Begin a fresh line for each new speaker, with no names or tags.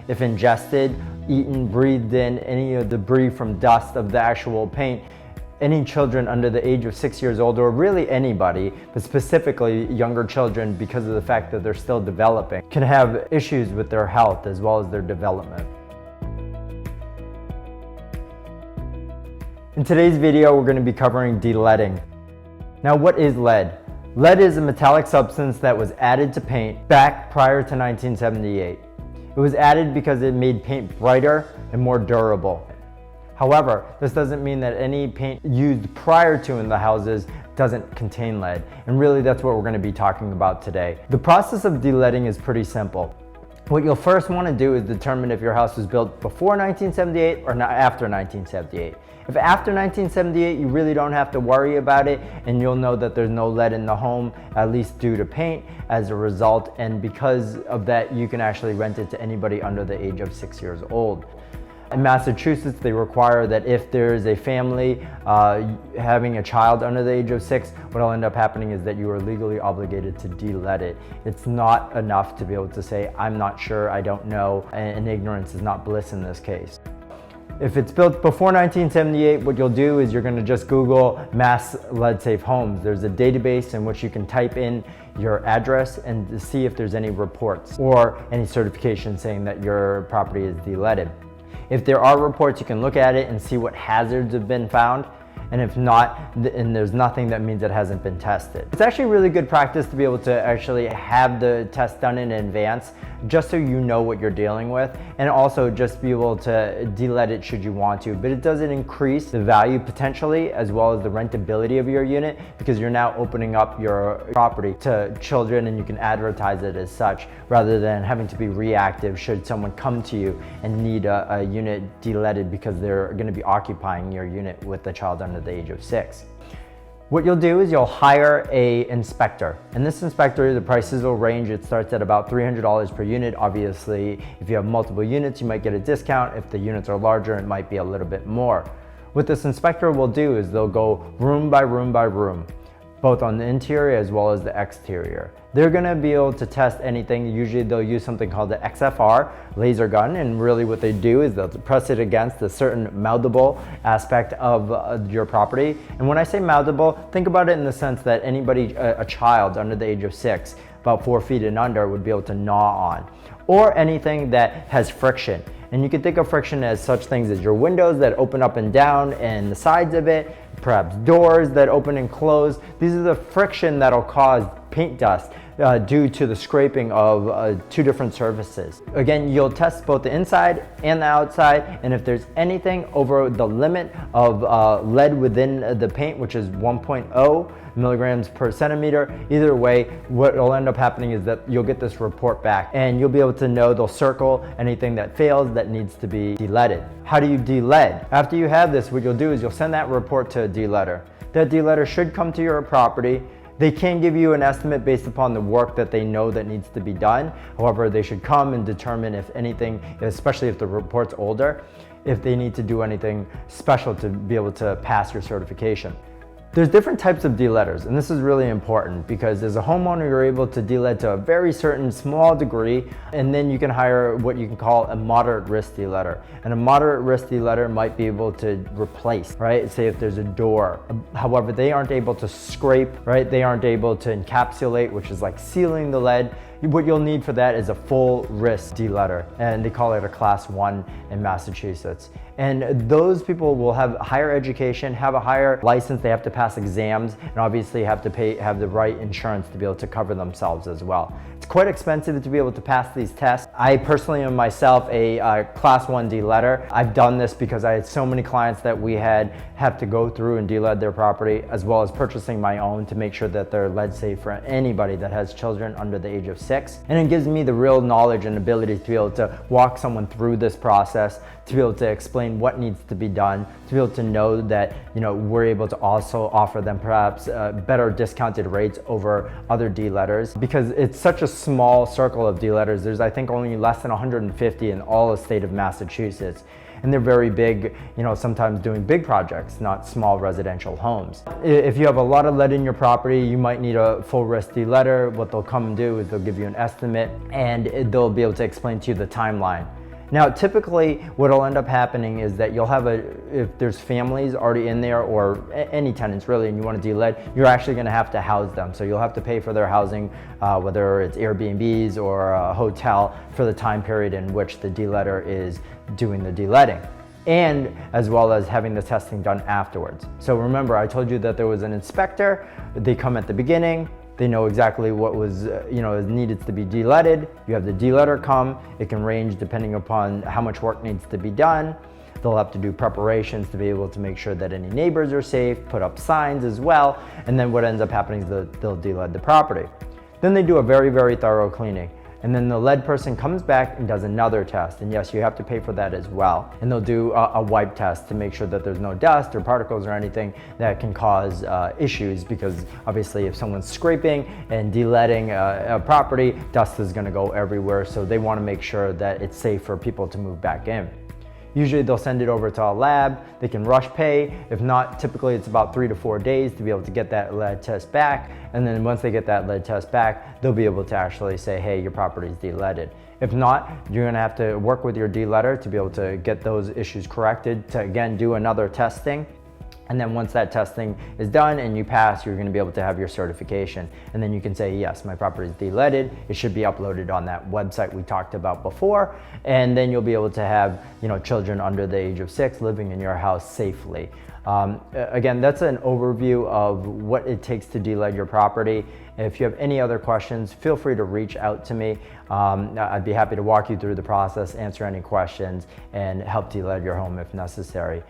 if ingested, eaten, breathed in, any of the debris from dust of the actual paint, any children under the age of 6 years old, or really anybody, but specifically younger children, because of the fact that they're still developing, can have issues with their health as well as their development. In today's video, we're going to be covering deleading. Now, what is lead? Lead is a metallic substance that was added to paint back prior to 1978. It was added because it made paint brighter and more durable. However, this doesn't mean that any paint used prior to in the houses doesn't contain lead, and really that's what we're going to be talking about today. The process of deleading is pretty simple. What you'll first want to do is determine if your house was built before 1978 or not after 1978. If after 1978, you really don't have to worry about it, and you'll know that there's no lead in the home, at least due to paint as a result, and because of that, you can actually rent it to anybody under the age of 6 years old. In Massachusetts, they require that if there is a family having a child under the age of 6, what will end up happening is that you are legally obligated to delead it. It's not enough to be able to say, I'm not sure, I don't know, and ignorance is not bliss in this case. If it's built before 1978, what you'll do is you're going to just Google Mass Lead Safe Homes. There's a database in which you can type in your address and see if there's any reports or any certification saying that your property is deleaded. If there are reports, you can look at it and see what hazards have been found. And if not, and there's nothing, that means it hasn't been tested. It's actually really good practice to be able to actually have the test done in advance, just so you know what you're dealing with, and also just be able to delead it should you want to. But it doesn't increase the value potentially, as well as the rentability of your unit, because you're now opening up your property to children and you can advertise it as such, rather than having to be reactive should someone come to you and need a unit deleaded because they're going to be occupying your unit with the child under the age of 6. What you'll do is you'll hire an inspector, and this inspector, the prices will range. It starts at about $300 per unit. Obviously, if you have multiple units, you might get a discount. If the units are larger, it might be a little bit more. What this inspector will do is they'll go room by room by room, both on the interior as well as the exterior. They're gonna be able to test anything. Usually they'll use something called the XFR laser gun, and really what they do is they'll press it against a certain mountable aspect of your property. And when I say mountable, think about it in the sense that anybody, a child under the age of 6, about 4 feet and under, would be able to gnaw on. Or anything that has friction. And you can think of friction as such things as your windows that open up and down and the sides of it, perhaps doors that open and close. These are the friction that'll cause paint dust due to the scraping of two different surfaces. Again, you'll test both the inside and the outside, and if there's anything over the limit of lead within the paint, which is 1.0 milligrams per centimeter, either way, what will end up happening is that you'll get this report back, and you'll be able to know, they'll circle anything that fails that needs to be deleaded. How do you delead? After you have this, what you'll do is you'll send that report to a deleader. That deleader should come to your property. They can give you an estimate based upon the work that they know that needs to be done. However, they should come and determine if anything, especially if the report's older, if they need to do anything special to be able to pass your certification. There's different types of deleaders, and this is really important because as a homeowner, you're able to delead to a very certain small degree, and then you can hire what you can call a moderate risk deleader. And a moderate risk deleader might be able to replace, right? Say if there's a door. However, they aren't able to scrape, right? They aren't able to encapsulate, which is like sealing the lead. What you'll need for that is a full risk deleader, and they call it a class 1 in Massachusetts. And those people will have higher education, have a higher license, they have to pass exams, and obviously have the right insurance to be able to cover themselves as well. It's quite expensive to be able to pass these tests. I personally am myself a class 1 deleader. I've done this because I had so many clients that we have to go through and delead their property, as well as purchasing my own to make sure that they're lead safe for anybody that has children under the age of 6. And it gives me the real knowledge and ability to be able to walk someone through this process, to be able to explain what needs to be done, to be able to know that, you know, we're able to also offer them perhaps better discounted rates over other deleaders, because it's such a small circle of deleaders. There's, I think, only less than 150 in all the state of Massachusetts. And they're very big, you know, sometimes doing big projects, not small residential homes. If you have a lot of lead in your property, you might need a full risk deleader. What they'll come and do is they'll give you an estimate, and they'll be able to explain to you the timeline. Now, typically what'll end up happening is that you'll have if there's families already in there or any tenants really, and you want to de-let, you're actually going to have to house them. So you'll have to pay for their housing, whether it's Airbnbs or a hotel, for the time period in which the de-letter is doing the de-letting, and as well as having the testing done afterwards. So remember, I told you that there was an inspector. They come at the beginning. They know exactly what was, needed to be de-letted. You have the de-letter come. It can range depending upon how much work needs to be done. They'll have to do preparations to be able to make sure that any neighbors are safe, put up signs as well, and then what ends up happening is they'll de-let the property. Then they do a very, very thorough cleaning. And then the lead person comes back and does another test. And yes, you have to pay for that as well. And they'll do a wipe test to make sure that there's no dust or particles or anything that can cause issues, because obviously if someone's scraping and de-letting a property, dust is gonna go everywhere. So they wanna make sure that it's safe for people to move back in. Usually they'll send it over to a lab. They can rush pay. If not, typically it's about 3 to 4 days to be able to get that lead test back. And then once they get that lead test back, they'll be able to actually say, hey, your property is de-leaded. If not, you're gonna have to work with your de-letter to be able to get those issues corrected, to again do another testing. And then once that testing is done and you pass, you're gonna be able to have your certification. And then you can say, yes, my property is de-leaded. It should be uploaded on that website we talked about before. And then you'll be able to have children under the age of 6 living in your house safely. Again, that's an overview of what it takes to de-lead your property. If you have any other questions, feel free to reach out to me. I'd be happy to walk you through the process, answer any questions, and help de-lead your home if necessary.